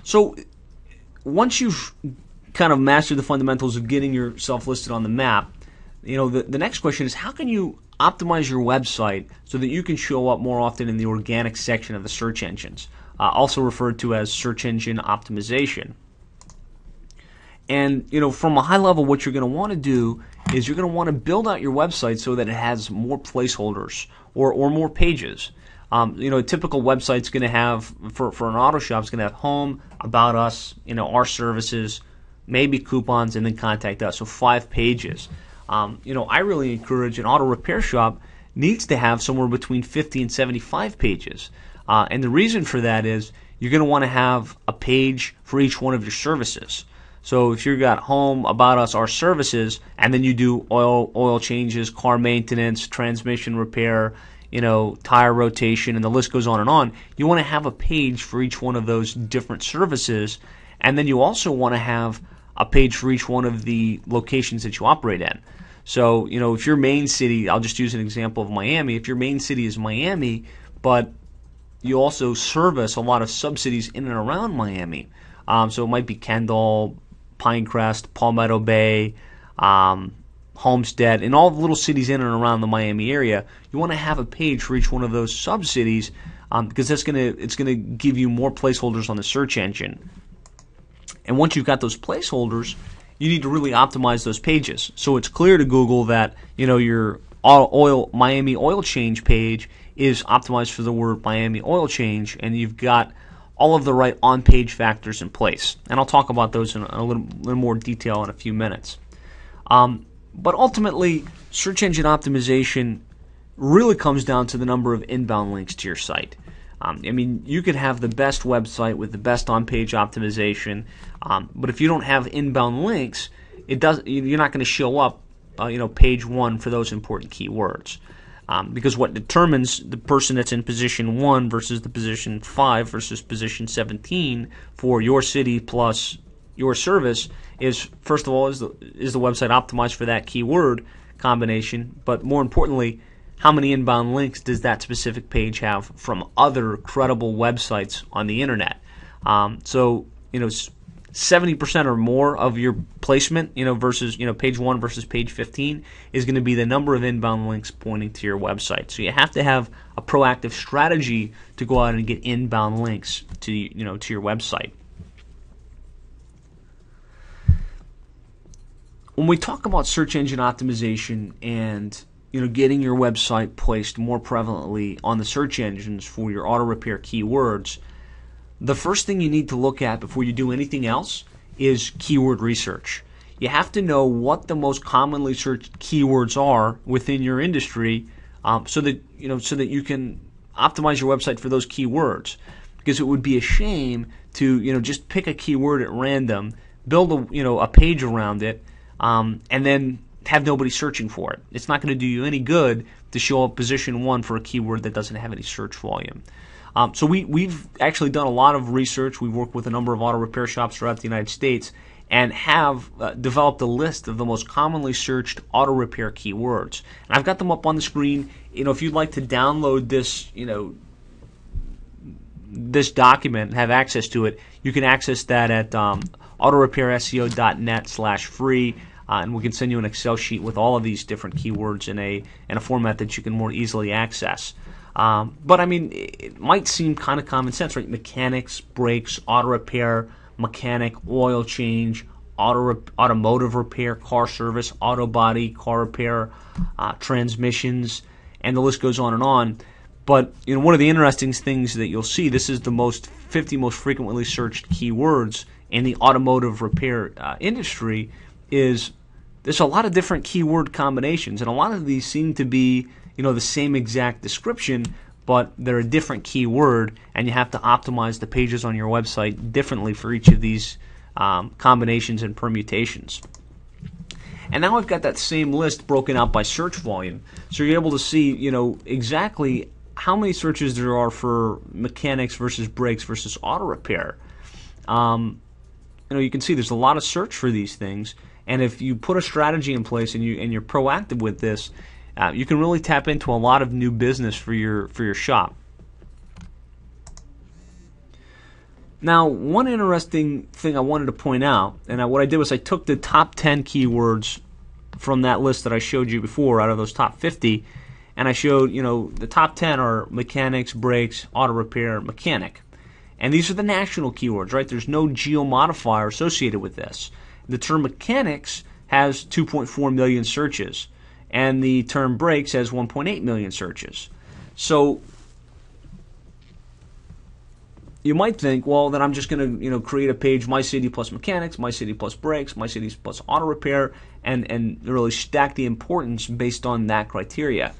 So once you've kind of mastered the fundamentals of getting yourself listed on the map, the next question is, how can you optimize your website so that you can show up more often in the organic section of the search engines, also referred to as search engine optimization. And from a high level, what you're going to want to do is you're going to want to build out your website so that it has more placeholders or more pages. A typical website's going to have, for an auto shop, it's going to have home, about us, our services, maybe coupons, and then contact us. So 5 pages. I really encourage an auto repair shop needs to have somewhere between 50 and 75 pages. And the reason for that is you're going to want to have a page for each one of your services. So if you've got home, about us, our services, and then you do oil changes, car maintenance, transmission repair, tire rotation, and the list goes on, you want to have a page for each one of those different services. And then you also want to have a page for each one of the locations that you operate in. So, if your main city, I'll just use an example of Miami, if your main city is Miami, but you also service a lot of subcities in and around Miami. So it might be Kendall, Pinecrest, Palmetto Bay, Homestead, and all the little cities in and around the Miami area. You want to have a page for each one of those sub-cities because it's going to give you more placeholders on the search engine. And once you've got those placeholders, you need to really optimize those pages. So it's clear to Google that your Miami oil change page is optimized for the word Miami oil change, and you've got all of the right on-page factors in place. And I'll talk about those in a little more detail in a few minutes. But ultimately, search engine optimization really comes down to the number of inbound links to your site. You could have the best website with the best on-page optimization, but if you don't have inbound links, you're not going to show up, page 1 for those important keywords. Because what determines the person that's in position 1 versus the position 5 versus position 17 for your city plus your service is, first of all, is the website optimized for that keyword combination, but more importantly, how many inbound links does that specific page have from other credible websites on the internet? 70% or more of your placement, versus, page 1 versus page 15 is going to be the number of inbound links pointing to your website. So you have to have a proactive strategy to go out and get inbound links to your website. When we talk about search engine optimization and getting your website placed more prevalently on the search engines for your auto repair keywords, the first thing you need to look at before you do anything else is keyword research. You have to know what the most commonly searched keywords are within your industry, so that you can optimize your website for those keywords. Because it would be a shame to just pick a keyword at random, build a page around it, and then have nobody searching for it. It's not going to do you any good to show up position 1 for a keyword that doesn't have any search volume. So we've actually done a lot of research. We've worked with a number of auto repair shops throughout the United States and have developed a list of the most commonly searched auto repair keywords. And I've got them up on the screen. If you'd like to download this, this document and have access to it, you can access that at autorepairseo.net/free. And we can send you an Excel sheet with all of these different keywords in a format that you can more easily access. But it might seem kind of common sense, right? Mechanics, brakes, auto repair, mechanic, oil change, automotive repair, car service, auto body, car repair, transmissions, and the list goes on and on. But one of the interesting things that you'll see, this is the 50 most frequently searched keywords in the automotive repair industry, is there's a lot of different keyword combinations, and a lot of these seem to be the same exact description, but they're a different keyword, and you have to optimize the pages on your website differently for each of these combinations and permutations. And now I've got that same list broken out by search volume, so you're able to see exactly how many searches there are for mechanics versus brakes versus auto repair. You can see there's a lot of search for these things, and if you put a strategy in place and you're proactive with this, you can really tap into a lot of new business for your shop. Now, one interesting thing I wanted to point out, and what I did was I took the top 10 keywords from that list that I showed you before out of those top 50, and I showed, the top 10 are mechanics, brakes, auto repair, mechanic. And these are the national keywords, right? There's no geo modifier associated with this. The term mechanics has 2.4 million searches, and the term brakes has 1.8 million searches. So you might think, well, then I'm just going to create a page, my city plus mechanics, my city plus brakes, my city plus auto repair, and really stack the importance based on that criteria.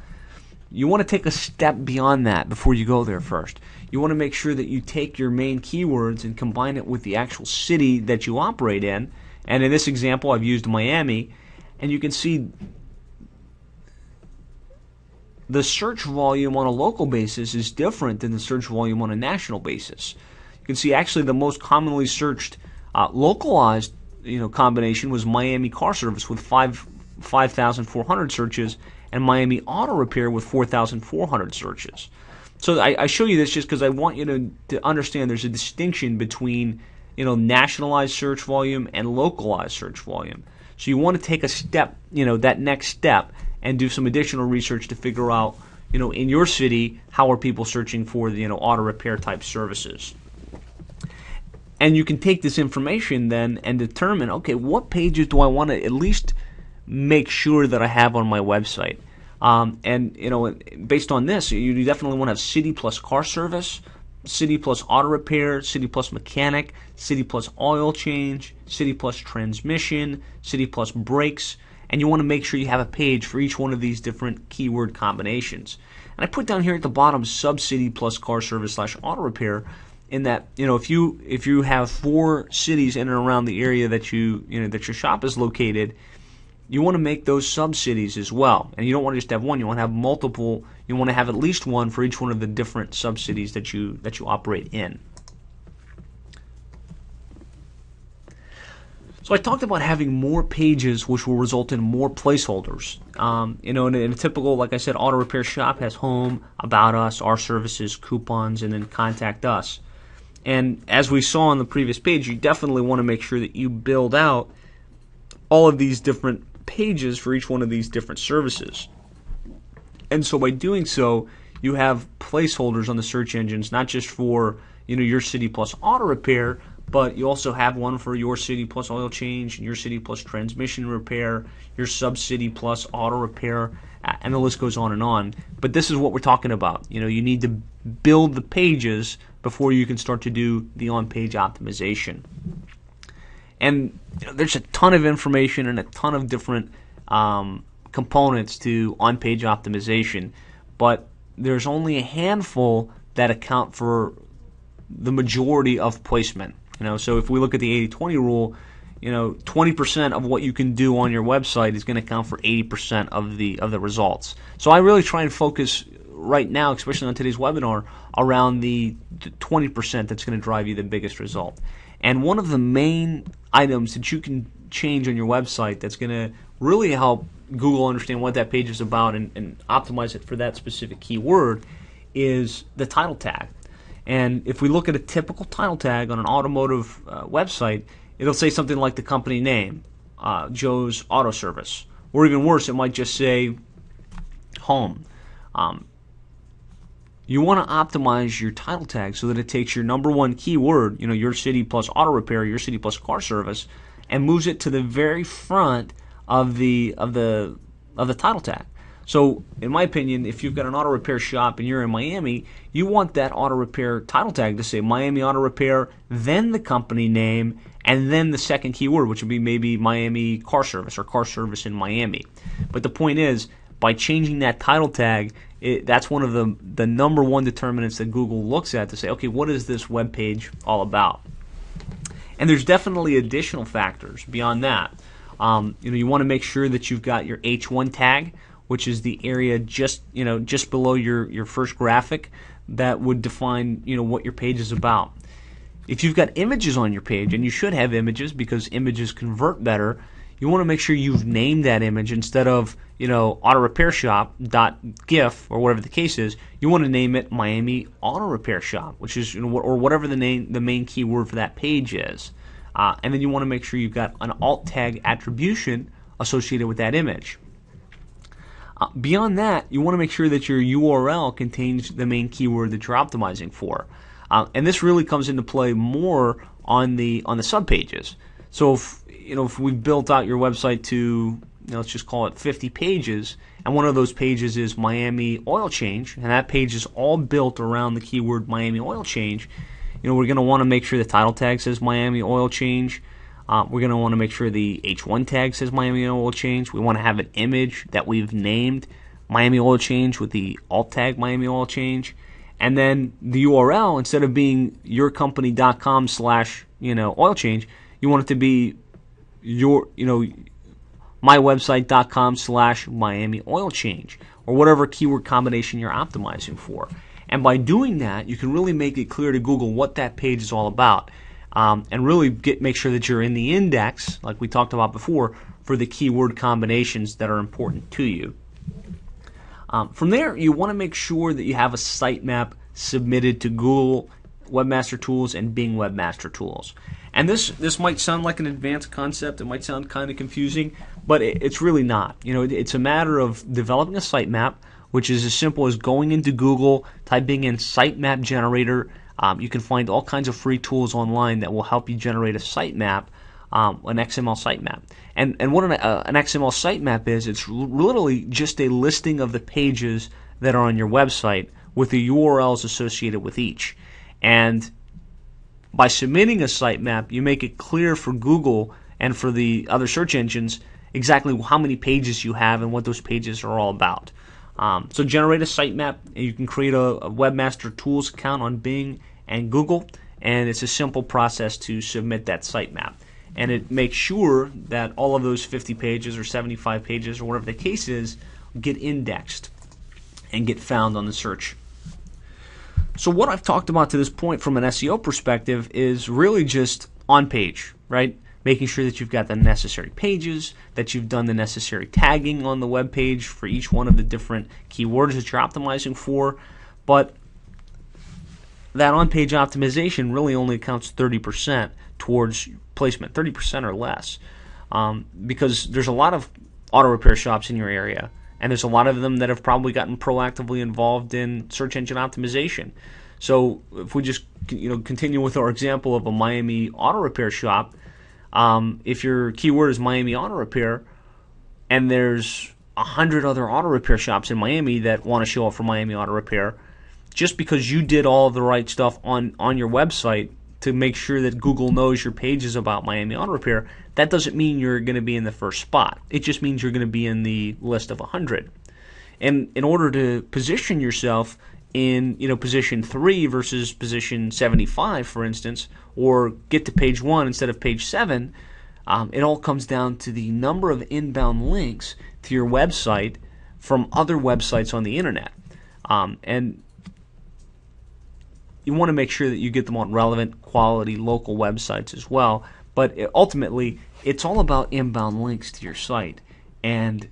You want to take a step beyond that before you go there first. You want to make sure that you take your main keywords and combine it with the actual city that you operate in. And in this example, I've used Miami, and you can see the search volume on a local basis is different than the search volume on a national basis. You can see actually the most commonly searched localized combination was Miami car service with 5,400 searches, and Miami auto repair with 4,400 searches. So I show you this just because I want you to understand there's a distinction between nationalized search volume and localized search volume. So you want to take a step, that next step, and do some additional research to figure out, in your city, how are people searching for the auto repair type services. And you can take this information then and determine, okay, what pages do I want to at least make sure that I have on my website. And based on this, you definitely want to have city plus car service, city plus auto repair, city plus mechanic, city plus oil change, city plus transmission, city plus brakes, and you want to make sure you have a page for each one of these different keyword combinations. And I put down here at the bottom sub-city plus car service / auto repair, in that if you have 4 cities in and around the area that that your shop is located, you want to make those sub-cities as well. And you don't want to just have one, you want to have multiple. You want to have at least one for each one of the different sub-cities that you operate in. So I talked about having more pages, which will result in more placeholders. In a typical, like I said, auto repair shop has home, about us, our services, coupons, and then contact us. And as we saw on the previous page, you definitely want to make sure that you build out all of these different pages for each one of these different services. And so by doing so, you have placeholders on the search engines, not just for your city plus auto repair, but you also have one for your city plus oil change, your city plus transmission repair, your sub-city plus auto repair, and the list goes on and on. But this is what we're talking about. You need to build the pages before you can start to do the on-page optimization. And there's a ton of information and a ton of different components to on-page optimization, but there's only a handful that account for the majority of placement. So if we look at the 80-20 rule, 20% of what you can do on your website is going to account for 80% of the results. So I really try and focus right now, especially on today's webinar, around the 20% that's going to drive you the biggest result. And one of the main items that you can change on your website that's going to really help Google understand what that page is about and optimize it for that specific keyword is the title tag. And if we look at a typical title tag on an automotive website, it'll say something like the company name, Joe's Auto Service. Or even worse, it might just say home. You want to optimize your title tag so that it takes your number one keyword, your city plus auto repair, your city plus car service, and moves it to the very front of the title tag. So, in my opinion, if you've got an auto repair shop and you're in Miami, you want that auto repair title tag to say Miami Auto Repair, then the company name, and then the second keyword, which would be maybe Miami Car Service or Car Service in Miami. But the point is, by changing that title tag, that's one of the number one determinants that Google looks at to say, okay, what is this web page all about? And there's definitely additional factors beyond that. You want to make sure that you've got your H1 tag, which is the area just below your first graphic that would define what your page is about. If you've got images on your page, and you should have images because images convert better, you want to make sure you've named that image instead of, autorepairshop.gif or whatever the case is. You want to name it Miami Auto Repair Shop, which is, or whatever the main keyword for that page is. And then you want to make sure you've got an alt tag attribution associated with that image. Beyond that, you want to make sure that your URL contains the main keyword that you're optimizing for. And this really comes into play more on the subpages. So if we've built out your website to, let's just call it 50 pages, and one of those pages is Miami Oil Change, and that page is all built around the keyword Miami Oil Change, we're going to want to make sure the title tag says Miami Oil Change. We're going to want to make sure the H1 tag says Miami Oil Change. We want to have an image that we've named Miami Oil Change with the alt tag Miami Oil Change. And then the URL, instead of being yourcompany.com/oil change, you want it to be mywebsite.com/Miami Oil Change, or whatever keyword combination you're optimizing for. And by doing that, you can really make it clear to Google what that page is all about, and really make sure that you're in the index, like we talked about before, for the keyword combinations that are important to you. From there, you want to make sure that you have a sitemap submitted to Google Webmaster Tools and Bing Webmaster Tools. And this might sound like an advanced concept. It might sound kind of confusing, but it's really not. It's a matter of developing a sitemap, which is as simple as going into Google, typing in sitemap generator. You can find all kinds of free tools online that will help you generate a sitemap, an XML sitemap. And what an XML sitemap is, it's literally just a listing of the pages that are on your website with the URLs associated with each. And by submitting a sitemap, you make it clear for Google and for the other search engines exactly how many pages you have and what those pages are all about. So generate a sitemap, and you can create a Webmaster Tools account on Bing and Google, and it's a simple process to submit that sitemap. And it makes sure that all of those 50 pages or 75 pages or whatever the case is get indexed and get found on the search. So what I've talked about to this point from an SEO perspective is really just on page, right? Making sure that you've got the necessary pages, that you've done the necessary tagging on the web page for each one of the different keywords that you're optimizing for. But that on-page optimization really only accounts 30% towards placement, 30% or less, because there's a lot of auto repair shops in your area, and there's a lot of them that have probably gotten proactively involved in search engine optimization. So if we just continue with our example of a Miami auto repair shop, if your keyword is Miami auto repair, and there's 100 other auto repair shops in Miami that want to show up for Miami auto repair, just because you did all of the right stuff on your website to make sure that Google knows your page is about Miami auto repair, that doesn't mean you're going to be in the first spot. It just means you're going to be in the list of 100. And in order to position yourself in position 3 versus position 75, for instance, or get to page 1 instead of page 7, it all comes down to the number of inbound links to your website from other websites on the internet. And you want to make sure that you get them on relevant, quality, local websites as well. But ultimately, it's all about inbound links to your site. And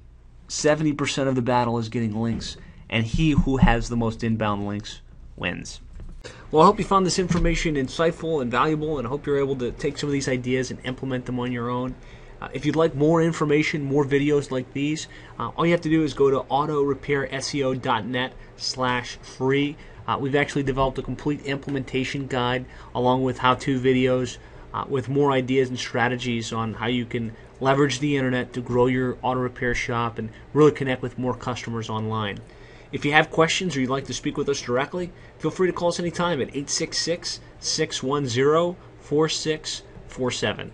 70% of the battle is getting links. And he who has the most inbound links wins. Well, I hope you found this information insightful and valuable, and I hope you're able to take some of these ideas and implement them on your own. If you'd like more information, more videos like these, all you have to do is go to autorepair.seo.net/free. We've actually developed a complete implementation guide along with how-to videos with more ideas and strategies on how you can leverage the internet to grow your auto repair shop and really connect with more customers online. If you have questions or you'd like to speak with us directly, feel free to call us anytime at 866-610-4647.